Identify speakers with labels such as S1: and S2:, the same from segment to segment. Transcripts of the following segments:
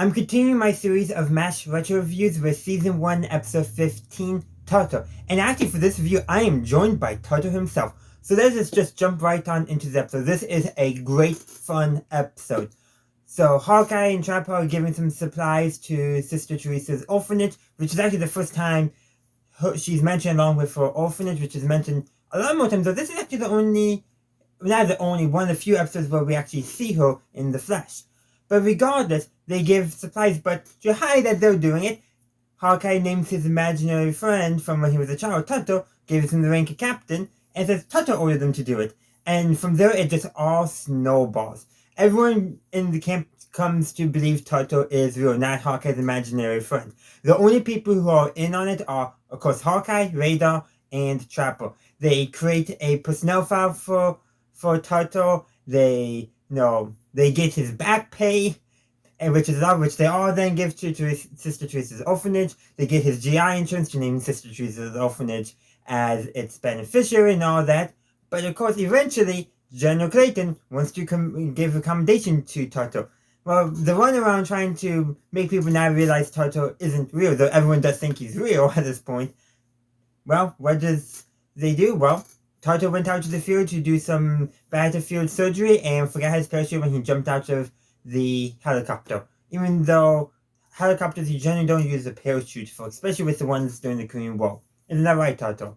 S1: I'm continuing my series of MASH retro reviews with Season 1, Episode 15, Tuttle. And actually for this review, I am joined by Tuttle himself. So let's just jump right on into the episode. This is a great, fun episode. So Hawkeye and Trapper are giving some supplies to Sister Teresa's orphanage, which is actually the first time she's mentioned along with her orphanage, which is mentioned a lot more times. So this is actually one of the few episodes where we actually see her in the flesh. But regardless, they give supplies, but to hide that they're doing it, Hawkeye names his imaginary friend from when he was a child, Tuttle, gives him the rank of captain, and says Tuttle ordered them to do it. And from there, it just all snowballs. Everyone in the camp comes to believe Tuttle is real, not Hawkeye's imaginary friend. The only people who are in on it are, of course, Hawkeye, Radar, and Trapper. They create a personnel file for Tuttle. They get his back pay, which they all then give to Sister Teresa's orphanage. They get his GI insurance to name Sister Teresa's orphanage as its beneficiary and all that. But of course, eventually, General Clayton wants to give accommodation to Tuttle. Well, the run around trying to make people now realize Tuttle isn't real, though everyone does think he's real at this point. Well, what does they do? Well, Tuttle went out to the field to do some battlefield surgery and forgot his parachute when he jumped out of the helicopter. Even though helicopters you generally don't use a parachute for, especially with the ones during the Korean War. Isn't that right, Tuttle?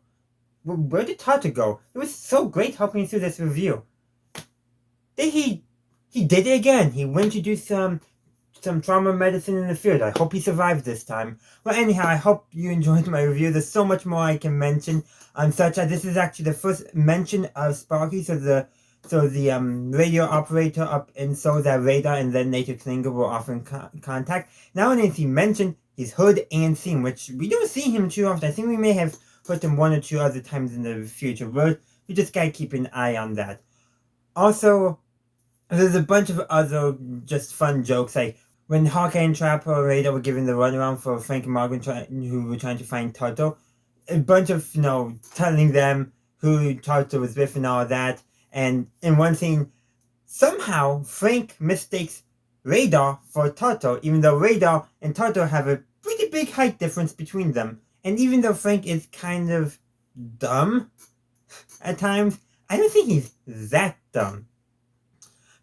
S1: Where did Tuttle go? It was so great helping me through this review. He did it again. He went to do some trauma medicine in the field. I hope he survived this time. Well, anyhow, I hope you enjoyed my review. There's so much more I can mention, such as this is actually the first mention of Sparky, so the radio operator up in Seoul that Radar and then later Klinger were often contact. Not only is he mentioned, he's heard and seen, which we don't see him too often. I think we may have heard him one or two other times in the future, but we just gotta keep an eye on that. Also, there's a bunch of other just fun jokes, like when Hawkeye and Trapper and Radar were giving the runaround for Frank and Margaret who were trying to find Tuttle. A bunch of, telling them who Tuttle was with and all that. And in one scene, somehow Frank mistakes Radar for Tuttle, even though Radar and Tuttle have a pretty big height difference between them. And even though Frank is kind of dumb at times, I don't think he's that dumb.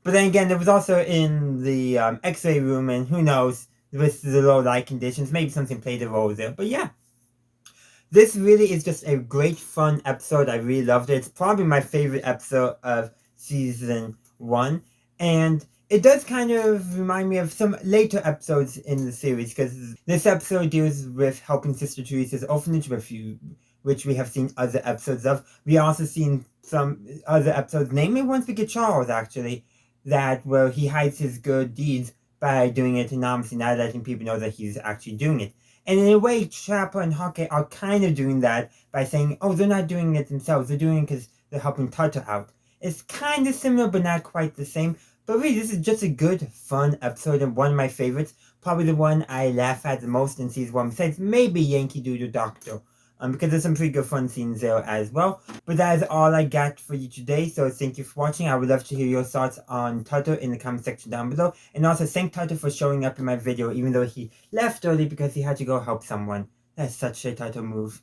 S1: But then again, it was also in the X-ray room, and who knows, with the low light conditions, maybe something played a role there. But yeah, this really is just a great, fun episode. I really loved it. It's probably my favorite episode of Season 1. And it does kind of remind me of some later episodes in the series, because this episode deals with helping Sister Teresa's orphanage, which we have seen other episodes of. We also seen some other episodes, namely ones with Charles, actually, where he hides his good deeds by doing it anonymously, not letting people know that he's actually doing it. And in a way, Trapper and Hawkeye are kind of doing that by saying, oh, they're not doing it themselves, they're doing it because they're helping Tuttle out. It's kind of similar, but not quite the same. But really, this is just a good, fun episode, and one of my favorites. Probably the one I laugh at the most in Season 1, besides maybe Yankee Doodle Doctor. Because there's some pretty good fun scenes there as well. But that is all I got for you today, so thank you for watching. I would love to hear your thoughts on Tuttle in the comment section down below. And also thank Tuttle for showing up in my video, even though he left early because he had to go help someone. That's such a Tuttle move.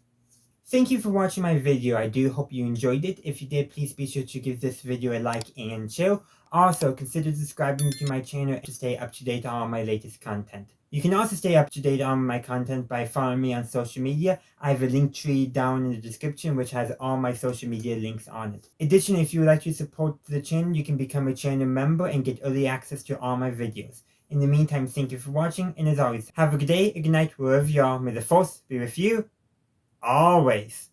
S1: Thank you for watching my video. I do hope you enjoyed it. If you did, please be sure to give this video a like and share. Also, consider subscribing to my channel to stay up to date on all my latest content. You can also stay up to date on my content by following me on social media. I have a link tree down in the description which has all my social media links on it. Additionally, if you would like to support the channel, you can become a channel member and get early access to all my videos. In the meantime, thank you for watching, and as always, have a good day, a good night, wherever you are. May the force be with you always.